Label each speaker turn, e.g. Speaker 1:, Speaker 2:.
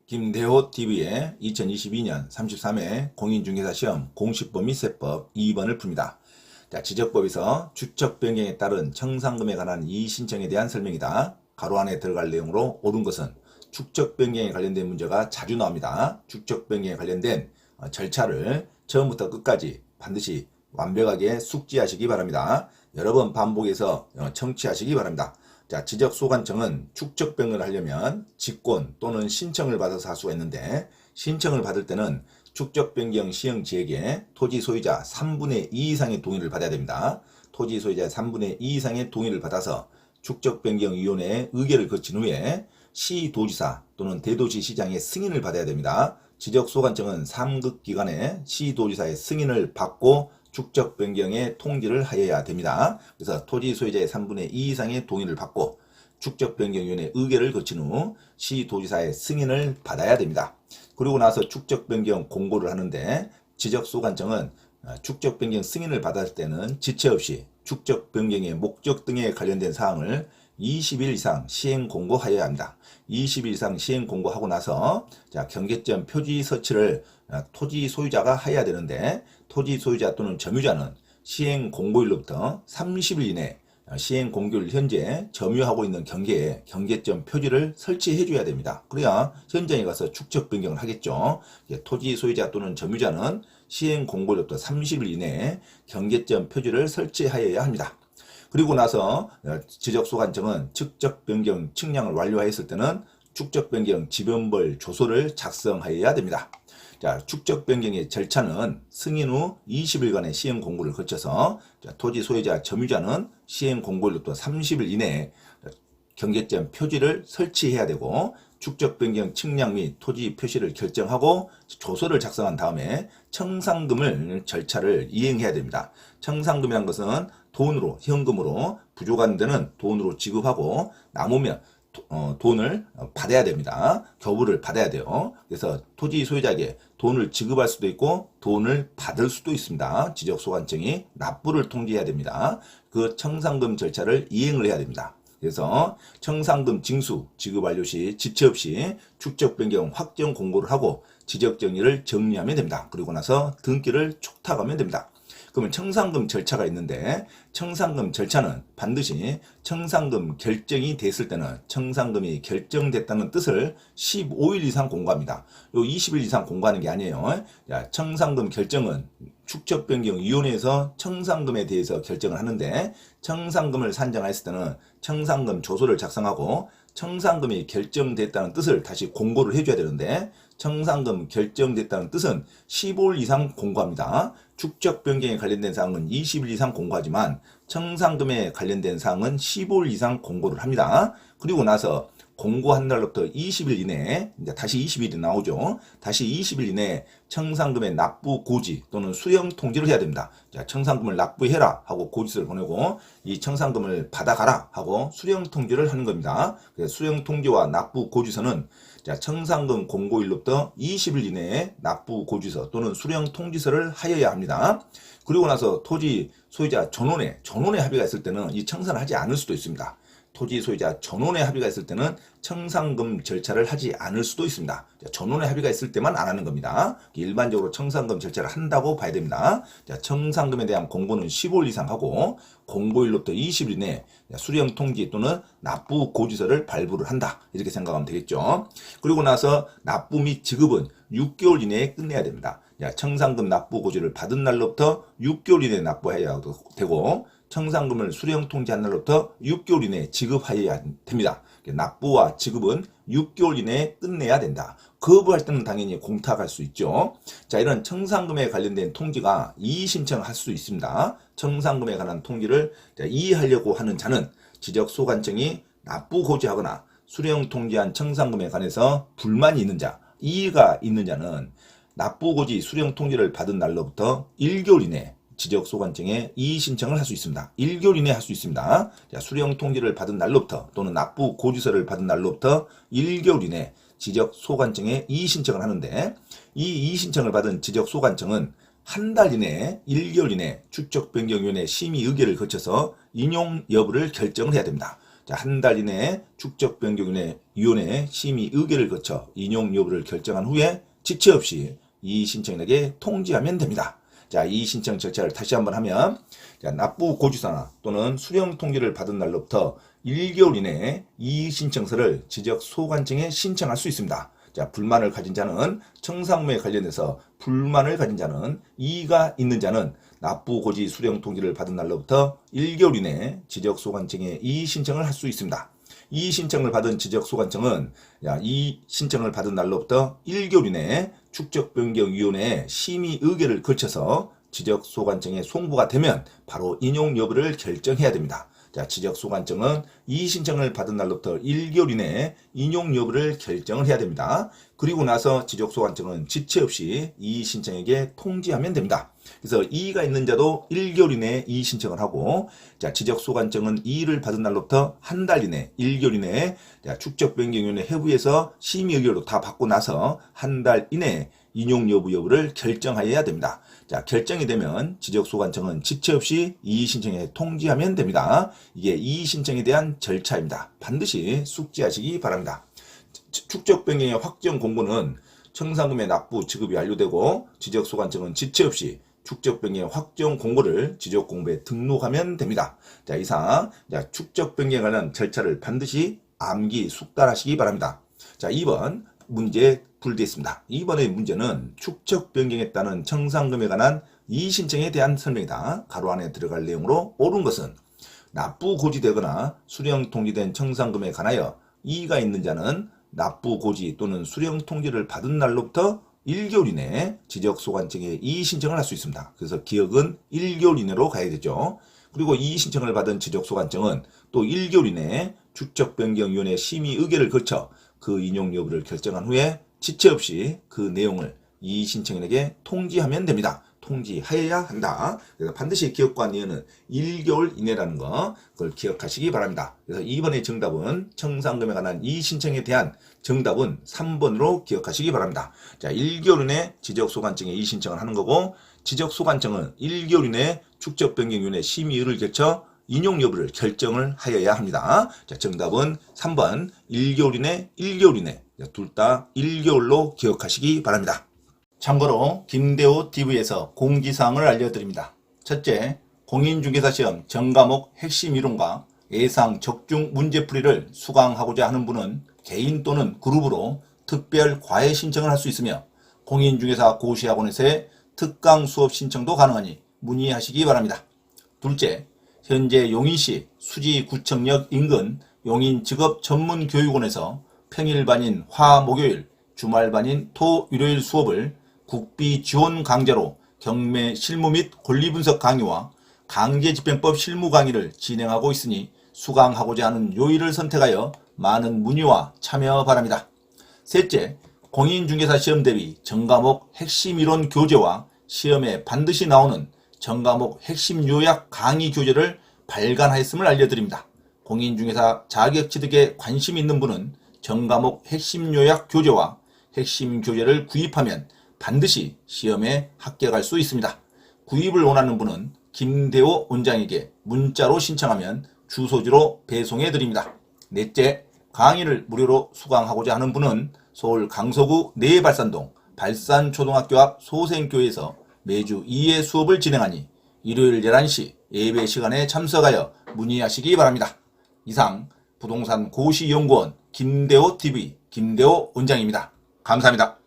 Speaker 1: 김대호 TV의 2022년 33회 공인중개사 시험 공시법 및 세법 2번을 풉니다. 자, 지적법에서 주적 변경에 따른 청산금에 관한 이의 신청에 대한 설명이다. 가로 안에 들어갈 내용으로 옳은 것은 축적 변경에 관련된 문제가 자주 나옵니다. 축적 변경에 관련된 절차를 처음부터 끝까지 반드시 완벽하게 숙지하시기 바랍니다. 여러 번 반복해서 청취하시기 바랍니다. 자, 지적소관청은 축적 변경을 하려면 직권 또는 신청을 받아서 할 수가 있는데, 신청을 받을 때는 축적 변경 시행지에게 토지 소유자 3분의 2 이상의 동의를 받아야 됩니다. 토지 소유자 3분의 2 이상의 동의를 받아서 축적 변경 위원회의 의결을 거친 후에 시도지사 또는 대도시시장의 승인을 받아야 됩니다. 지적소관청은 3급 기관의 시도지사의 승인을 받고 축적 변경의 통지를 하여야 됩니다. 그래서 토지 소유자의 3분의 2 이상의 동의를 받고 축적 변경위원회 의결을 거친 후 시도지사의 승인을 받아야 됩니다. 그리고 나서 축적 변경 공고를 하는데, 지적소관청은 축적 변경 승인을 받았을 때는 지체 없이 축적 변경의 목적 등에 관련된 사항을 20일 이상 시행 공고하여야 합니다. 20일 이상 시행 공고하고 나서 경계점 표지 서치를 토지 소유자가 해야 되는데, 토지 소유자 또는 점유자는 시행 공고일로부터 30일 이내 시행 공고일 현재 점유하고 있는 경계에 경계점 표지를 설치해 줘야 됩니다. 그래야 현장에 가서 축적 변경을 하겠죠. 토지 소유자 또는 점유자는 시행 공고일로부터 30일 이내에 경계점 표지를 설치하여야 합니다. 그리고 나서 지적소관청은 축적 변경 측량을 완료하였을 때는 축적 변경 지변벌 조서를 작성하여야 됩니다. 자, 축적 변경의 절차는 승인 후 20일간의 시행 공고를 거쳐서 토지 소유자 점유자는 시행 공고일로부터 30일 이내에 경계점 표지를 설치해야 되고, 축적 변경 측량 및 토지 표시를 결정하고 조서를 작성한 다음에 청산금을 절차를 이행해야 됩니다. 청산금이란 것은 돈으로, 현금으로, 부족한 데는 돈으로 지급하고 남으면 돈을 받아야 됩니다. 교부를 받아야 돼요. 그래서 토지 소유자에게 돈을 지급할 수도 있고 돈을 받을 수도 있습니다. 지적소관청이 납부를 통지해야 됩니다. 그 청산금 절차를 이행을 해야 됩니다. 그래서 청산금 징수 지급 완료 시 지체 없이 축적 변경 확정 공고를 하고 지적 정리를 정리하면 됩니다. 그리고 나서 등기를 촉탁하면 됩니다. 그러면 청산금 절차가 있는데, 청산금 절차는 반드시 청산금 결정이 됐을 때는 청산금이 결정됐다는 뜻을 15일 이상 공고합니다. 요 20일 이상 공고하는 게 아니에요. 자, 청산금 결정은 축적변경위원회에서 청산금에 대해서 결정을 하는데, 청산금을 산정했을 때는 청산금 조서를 작성하고 청산금이 결정됐다는 뜻을 다시 공고를 해줘야 되는데, 청산금 결정됐다는 뜻은 15일 이상 공고합니다. 축적 변경에 관련된 사항은 20일 이상 공고하지만 청산금에 관련된 사항은 15일 이상 공고를 합니다. 그리고 나서 공고한 날로부터 20일 이내에 이제 다시 20일이 나오죠. 다시 20일 이내에 청산금의 납부 고지 또는 수령 통지를 해야 됩니다. 자, 청산금을 납부해라 하고 고지서를 보내고 이 청산금을 받아가라 하고 수령 통지를 하는 겁니다. 그래서 수령 통지와 납부 고지서는 청산금 공고일로부터 20일 이내에 납부 고지서 또는 수령 통지서를 하여야 합니다. 그리고 나서 토지 소유자 전원의 합의가 있을 때는 이 청산을 하지 않을 수도 있습니다. 토지 소유자 전원의 합의가 있을 때는 청산금 절차를 하지 않을 수도 있습니다. 전원의 합의가 있을 때만 안 하는 겁니다. 일반적으로 청산금 절차를 한다고 봐야 됩니다. 청산금에 대한 공고는 15일 이상 하고 공고일로부터 20일 이내에 수령 통지 또는 납부 고지서를 발부를 한다. 이렇게 생각하면 되겠죠. 그리고 나서 납부 및 지급은 6개월 이내에 끝내야 됩니다. 청산금 납부 고지를 받은 날로부터 6개월 이내에 납부해야 되고, 청산금을 수령 통지한 날로부터 6개월 이내에 지급하여야 됩니다. 납부와 지급은 6개월 이내에 끝내야 된다. 거부할 때는 당연히 공탁할 수 있죠. 자, 이런 청산금에 관련된 통지가 이의 신청할 수 있습니다. 청산금에 관한 통지를 이의하려고 하는 자는 지적소관청이 납부 고지하거나 수령 통지한 청산금에 관해서 불만이 있는 자, 이의가 있는 자는 납부 고지 수령 통지를 받은 날로부터 1개월 이내에 지적소관청에 이의 신청을 할 수 있습니다. 1개월 이내에 할 수 있습니다. 자, 수령 통지를 받은 날로부터 또는 납부 고지서를 받은 날로부터 1개월 이내에 지적소관청에 이의 신청을 하는데, 이 이의 신청을 받은 지적소관청은 한 달 이내에 1개월 이내에 축적변경위원회 심의 의결을 거쳐서 인용 여부를 결정을 해야 됩니다. 자, 한 달 이내 축적변경위원회 심의 의결을 거쳐 인용 여부를 결정한 후에 지체 없이 이의 신청인에게 통지하면 됩니다. 자, 이의 신청 절차를 다시 한번 하면, 자, 납부 고지서나 또는 수령 통지를 받은 날로부터 1개월 이내에 이의 신청서를 지적 소관청에 신청할 수 있습니다. 자, 불만을 가진 자는 청산금에 관련해서 불만을 가진 자는 이의가 있는 자는 납부 고지 수령 통지를 받은 날로부터 1개월 이내에 지적 소관청에 이의 신청을 할 수 있습니다. 이의 신청을 받은 지적 소관청은 이 신청을 받은 날로부터 1개월 이내에 축적변경위원회에 심의 의결을 거쳐서 지적 소관청에 송부가 되면 바로 인용 여부를 결정해야 됩니다. 자, 지적 소관청은 이의 신청을 받은 날로부터 1개월 이내에 인용 여부를 결정을 해야 됩니다. 그리고 나서 지적 소관청은 지체 없이 이의 신청에게 통지하면 됩니다. 그래서 이의가 있는 자도 1개월 이내에 이의 신청을 하고, 자, 지적 소관청은 이의를 받은 날로부터 한 달 이내, 1개월 이내에 축적변경위원회 회부에서 심의 의결도 다 받고 나서 한 달 이내에 인용 여부를 결정하여야 됩니다. 자, 결정이 되면 지적 소관청은 지체 없이 이의 신청에 통지하면 됩니다. 이게 이의 신청에 대한 절차입니다. 반드시 숙지하시기 바랍니다. 축적변경의 확정 공고는 청산금의 납부 지급이 완료되고 지적 소관청은 지체 없이 축적변경 확정 공고를 지적 공부에 등록하면 됩니다. 자, 이상 축적변경에 관한 절차를 반드시 암기 숙달하시기 바랍니다. 자, 2번 문제 풀되어 있습니다. 2번의 문제는 축적변경에 따른 청산금에 관한 이의 신청에 대한 설명이다. 가로 안에 들어갈 내용으로 옳은 것은 납부 고지되거나 수령 통지된 청산금에 관하여 이의가 있는 자는 납부 고지 또는 수령 통지를 받은 날로부터 1개월 이내에 지적 소관청에 이의 신청을 할 수 있습니다. 그래서 기억은 1개월 이내로 가야 되죠. 그리고 이의 신청을 받은 지적 소관청은 또 1개월 이내에 축적변경위원회 심의 의결을 거쳐 그 인용 여부를 결정한 후에 지체 없이 그 내용을 이의 신청인에게 통지하면 됩니다. 통지하여야 한다. 그래서 반드시 기억과 니은은 1개월 이내라는 거, 그걸 기억하시기 바랍니다. 그래서 2번의 정답은 청산금에 관한 이의 신청에 대한 정답은 3번으로 기억하시기 바랍니다. 자, 1개월 이내 지적소관청에 이의 신청을 하는 거고, 지적소관청은 1개월 이내 축적변경위원회 심의를 거쳐 인용 여부를 결정을 하여야 합니다. 자, 정답은 3번 1개월 이내, 1개월 이내. 둘 다 1개월로 기억하시기 바랍니다. 참고로 김대호 TV에서 공지사항을 알려드립니다. 첫째, 공인중개사 시험 전과목 핵심 이론과 예상 적중 문제풀이를 수강하고자 하는 분은 개인 또는 그룹으로 특별 과외 신청을 할 수 있으며 공인중개사 고시학원에서의 특강 수업 신청도 가능하니 문의하시기 바랍니다. 둘째, 현재 용인시 수지구청역 인근 용인직업전문교육원에서 평일반인 화, 목요일, 주말반인 토, 일요일 수업을 국비 지원 강좌로 경매 실무 및 권리분석 강의와 강제집행법 실무 강의를 진행하고 있으니 수강하고자 하는 요일을 선택하여 많은 문의와 참여 바랍니다. 셋째, 공인중개사 시험 대비 전과목 핵심 이론 교재와 시험에 반드시 나오는 전과목 핵심 요약 강의 교재를 발간하였음을 알려드립니다. 공인중개사 자격 취득에 관심 있는 분은 전과목 핵심 요약 교재와 핵심 교재를 구입하면 반드시 시험에 합격할 수 있습니다. 구입을 원하는 분은 김대호 원장에게 문자로 신청하면 주소지로 배송해 드립니다. 넷째, 강의를 무료로 수강하고자 하는 분은 서울 강서구 내발산동 발산초등학교 앞 소생교회에서 매주 2회 수업을 진행하니 일요일 11시 예배 시간에 참석하여 문의하시기 바랍니다. 이상 부동산 고시연구원 김대호 TV 김대호 원장입니다. 감사합니다.